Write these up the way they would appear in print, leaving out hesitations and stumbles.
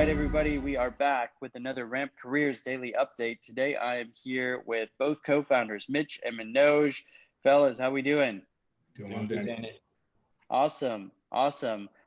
right, everybody, we are back with another Ramp Careers Daily Update. Today, I am here with both co-founders, Mitch and Manoj. Fellas, how we doing? Doing well, Danny. Awesome.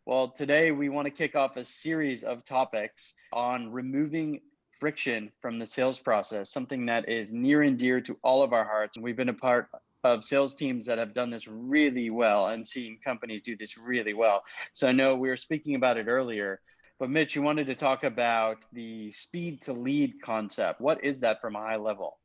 Well, today we want to kick off a series of topics on removing friction from the sales process, something that is near and dear to all of our hearts. We've been a part of sales teams that have done this really well and seen companies do this really well. So I know we were speaking about it earlier, but Mitch, you wanted to talk about the speed to lead concept. What is that from a high level?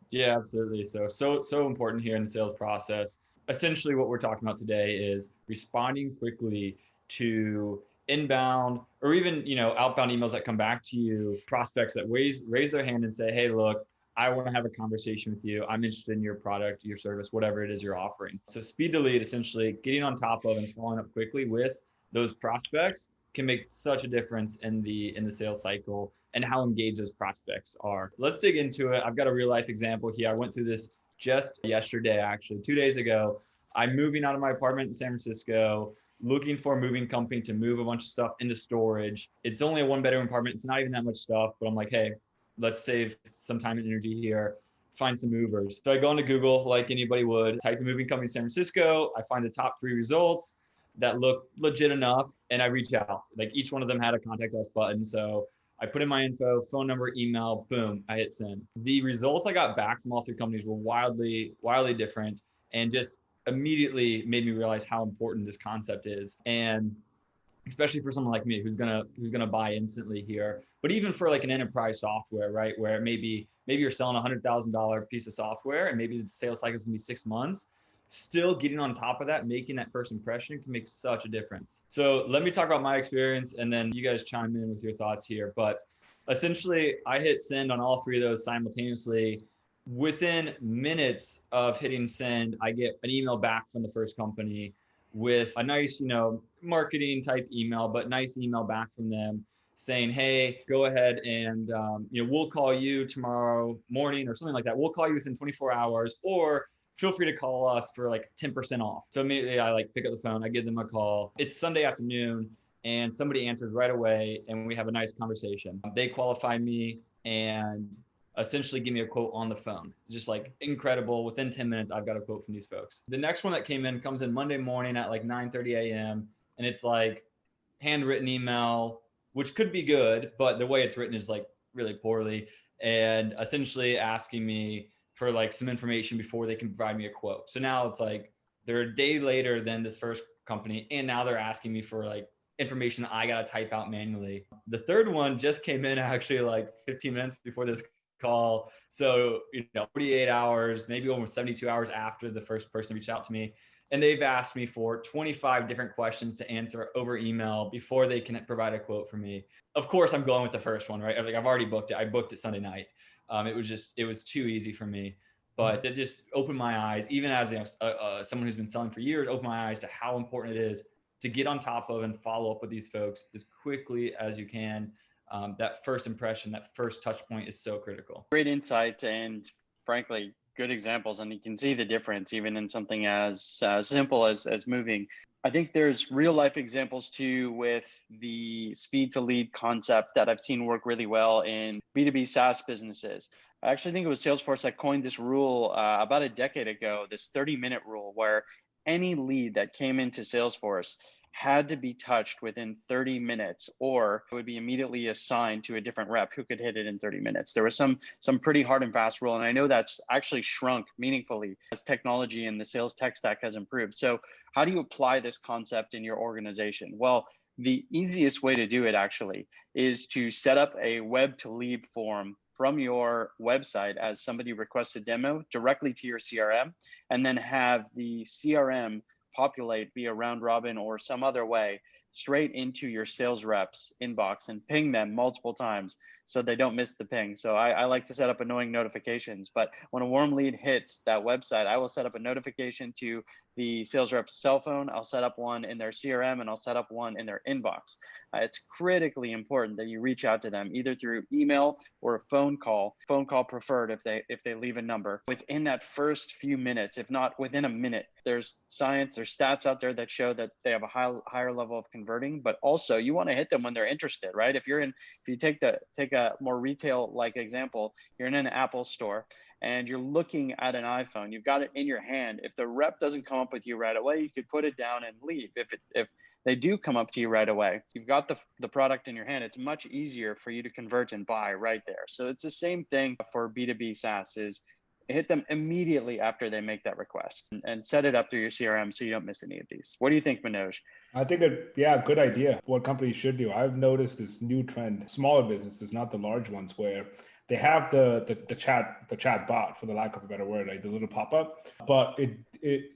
Yeah, absolutely. So important here in the sales process. Essentially, what we're talking about today is responding quickly to inbound or even outbound emails that come back to you, prospects that raise their hand and say, "Hey, look, I want to have a conversation with you. I'm interested in your product, your service, whatever it is you're offering." So speed to lead, essentially getting on top of and following up quickly with those prospects can make such a difference in the sales cycle and how engaged those prospects are. Let's dig into it. I've got a real life example here. I went through this just yesterday, actually, 2 days ago. I'm moving out of my apartment in San Francisco, looking for a moving company to move a bunch of stuff into storage. It's only a one-bedroom apartment. It's not even that much stuff, but I'm like, hey, let's save some time and energy here, find some movers. So I go into Google like anybody would, type in moving company San Francisco. I find the top 3 results that look legit enough, and I reach out. Like each one of them had a contact us button. So I put in my info, phone number, email, boom, I hit send. The results I got back from all 3 companies were wildly different and just immediately made me realize how important this concept is. And especially for someone like me who's gonna buy instantly here. But even for like an enterprise software, right, where maybe you're selling $100,000 piece of software and maybe the sales cycle is gonna be 6 months, still getting on top of that, making that first impression can make such a difference. So let me talk about my experience and then you guys chime in with your thoughts here. But essentially, I hit send on all 3 of those simultaneously. Within minutes of hitting send, I get an email back from the first company with a nice, marketing type email, but nice email back from them saying, "Hey, go ahead and we'll call you tomorrow morning or something like that. We'll call you within 24 hours, or feel free to call us for like 10% off." So immediately I like pick up the phone, I give them a call. It's Sunday afternoon and somebody answers right away and we have a nice conversation. They qualify me and essentially give me a quote on the phone. It's just like incredible. Within 10 minutes, I've got a quote from these folks. The next one that comes in Monday morning at like 9:30 a.m. And it's like handwritten email, which could be good, but the way it's written is like really poorly. And essentially asking me for like some information before they can provide me a quote. So now it's like they're a day later than this first company. And now they're asking me for like information I got to type out manually. The third one just came in actually like 15 minutes before this call. So, 48 hours, maybe almost 72 hours after the first person reached out to me. And they've asked me for 25 different questions to answer over email before they can provide a quote for me. Of course, I'm going with the first one, right? Like I've already booked it. I booked it Sunday night. It was too easy for me. But it just opened my eyes, even as someone who's been selling for years, opened my eyes to how important it is to get on top of and follow up with these folks as quickly as you can. That first impression, that first touch point is so critical. Great insights and frankly, good examples. And you can see the difference even in something as simple as moving. I think there's real life examples too with the speed to lead concept that I've seen work really well in B2B SaaS businesses. I actually think it was Salesforce that coined this rule about a decade ago, this 30-minute rule, where any lead that came into Salesforce had to be touched within 30 minutes or it would be immediately assigned to a different rep who could hit it in 30 minutes. There was some pretty hard and fast rule. And I know that's actually shrunk meaningfully as technology and the sales tech stack has improved. So how do you apply this concept in your organization? Well, the easiest way to do it actually is to set up a web to lead form from your website as somebody requests a demo directly to your CRM, and then have the CRM populate via round robin or some other way straight into your sales reps inbox and ping them multiple times so they don't miss the ping. So I like to set up annoying notifications, but when a warm lead hits that website, I will set up a notification to the sales rep's cell phone. I'll set up one in their CRM and I'll set up one in their inbox. It's critically important that you reach out to them either through email or a phone call preferred if they leave a number. Within that first few minutes, if not within a minute, there's There's stats out there that show that they have a higher level of converting, but also you want to hit them when they're interested, right? If you take a more retail like example, you're in an Apple store and you're looking at an iPhone, you've got it in your hand. If the rep doesn't come up with you right away, you could put it down and leave. If they do come up to you right away, you've got the product in your hand. It's much easier for you to convert and buy right there. So it's the same thing for B2B SaaS is hit them immediately after they make that request and set it up through your CRM so you don't miss any of these. What do you think, Manoj? I think good idea. What companies should do. I've noticed this new trend, smaller businesses, not the large ones, where they have the chat bot, for the lack of a better word, like the little pop-up, but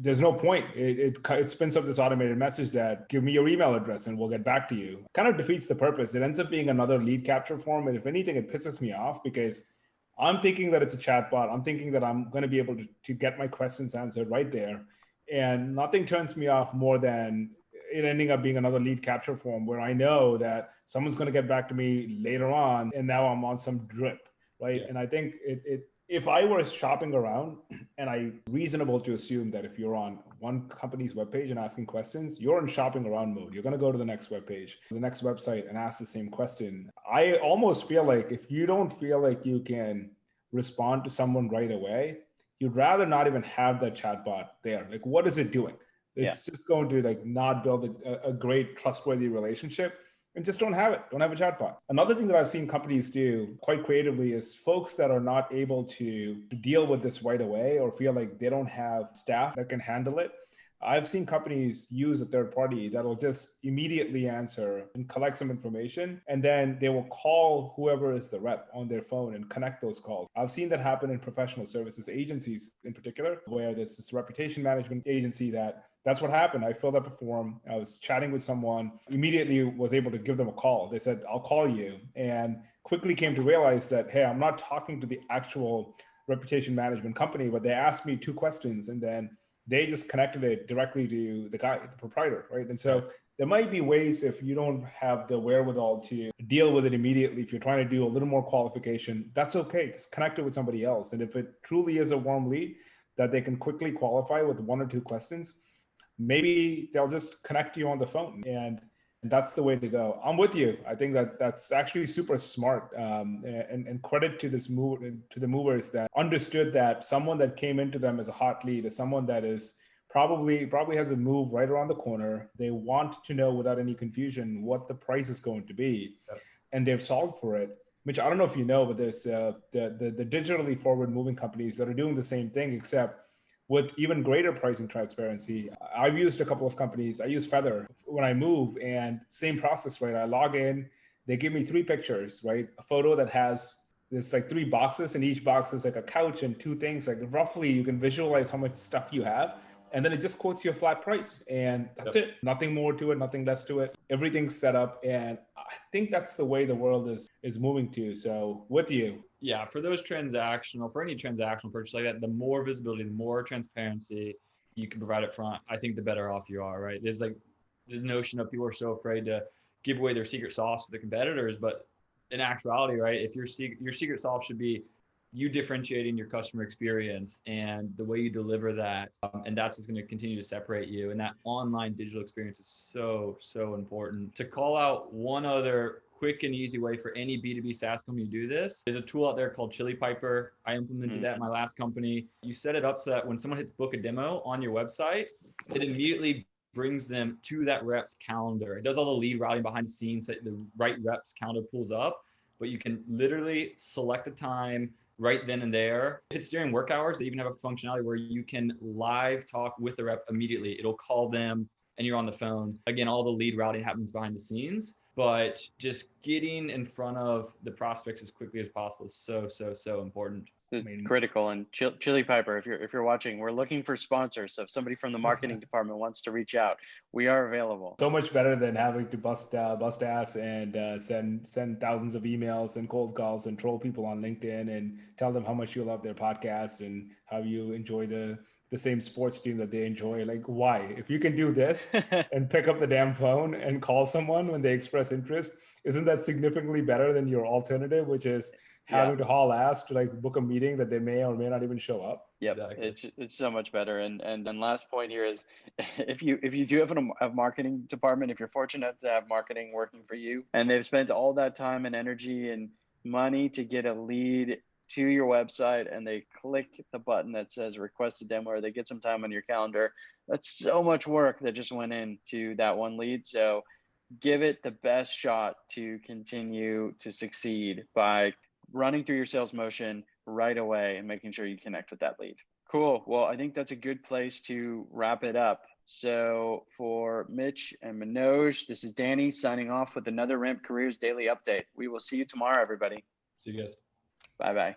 there's no point. It spins up this automated message that give me your email address and we'll get back to you. Kind of defeats the purpose. It ends up being another lead capture form. And if anything, it pisses me off because I'm thinking that it's a chat bot. I'm thinking that I'm going to be able to get my questions answered right there. And nothing turns me off more than it ending up being another lead capture form where I know that someone's going to get back to me later on. And now I'm on some drip, right? Yeah. And I think if I were shopping around, and I reasonable to assume that if you're on one company's webpage and asking questions, you're in shopping around mode. You're going to go to the next webpage, the next website, and ask the same question. I almost feel like if you don't feel like you can respond to someone right away, you'd rather not even have that chatbot there. Like, what is it doing? It's just going to like not build a great trustworthy relationship. And just don't have it. Don't have a chatbot. Another thing that I've seen companies do quite creatively is folks that are not able to deal with this right away or feel like they don't have staff that can handle it. I've seen companies use a third party that'll just immediately answer and collect some information, and then they will call whoever is the rep on their phone and connect those calls. I've seen that happen in professional services agencies in particular, where there's this reputation management agency that's what happened. I filled up a form. I was chatting with someone, immediately was able to give them a call. They said, I'll call you. And quickly came to realize that, hey, I'm not talking to the actual reputation management company, but they asked me 2 questions and then they just connected it directly to the guy, the proprietor, right? And so there might be ways if you don't have the wherewithal to deal with it immediately, if you're trying to do a little more qualification, that's okay. Just connect it with somebody else. And if it truly is a warm lead that they can quickly qualify with 1 or 2 questions, maybe they'll just connect you on the phone, and that's the way to go. I'm with you. I think that's actually super smart, and credit to the movers that understood that someone that came into them as a hot lead is someone that is probably has a move right around the corner. They want to know without any confusion what the price is going to be, and they've solved for it. Which I don't know if you know, but there's the digitally forward moving companies that are doing the same thing, except with even greater pricing transparency. I've used a couple of companies. I use Feather when I move, and same process, right? I log in, they give me 3 pictures, right? A photo that has this like 3 boxes, and each box is like a couch and 2 things. Like roughly you can visualize how much stuff you have. And then it just quotes you a flat price, and that's it. Nothing more to it, nothing less to it. Everything's set up. And I think that's the way the world is moving to. So with you. Yeah, for any transactional purchase like that, the more visibility, the more transparency you can provide up front, I think the better off you are, right? There's like this notion of people are so afraid to give away their secret sauce to the competitors, but in actuality, right, if your secret sauce should be you differentiating your customer experience and the way you deliver that, and that's what's going to continue to separate you. And that online digital experience is so important. To call out one other quick and easy way for any B2B SaaS company to do this, there's a tool out there called Chili Piper. I implemented that in my last company. You set it up so that when someone hits book a demo on your website, it immediately brings them to that rep's calendar. It does all the lead routing behind the scenes that the right rep's calendar pulls up, but you can literally select a time right then and there. If it's during work hours, they even have a functionality where you can live talk with the rep immediately. It'll call them and you're on the phone. Again, all the lead routing happens behind the scenes, but just getting in front of the prospects as quickly as possible is so important. It's critical. And Chili Piper, if you're watching, we're looking for sponsors. So if somebody from the marketing department wants to reach out, we are available. So much better than having to bust ass and send thousands of emails and cold calls and troll people on LinkedIn and tell them how much you love their podcast and how you enjoy the same sports team that they enjoy. Like, why? If you can do this and pick up the damn phone and call someone when they express interest, isn't that significantly better than your alternative, which is having to haul ass to like book a meeting that they may or may not even show up? Yep, Exactly. it's so much better. And then last point here is, if you do have a marketing department, if you're fortunate to have marketing working for you, and they've spent all that time and energy and money to get a lead to your website, and they click the button that says request a demo, or they get some time on your calendar, that's so much work that just went into that one lead. So give it the best shot to continue to succeed by running through your sales motion right away and making sure you connect with that lead. Cool. Well, I think that's a good place to wrap it up. So for Mitch and Manoj, this is Danny signing off with another Ramp Careers Daily Update. We will see you tomorrow, everybody. See you guys. Bye-bye.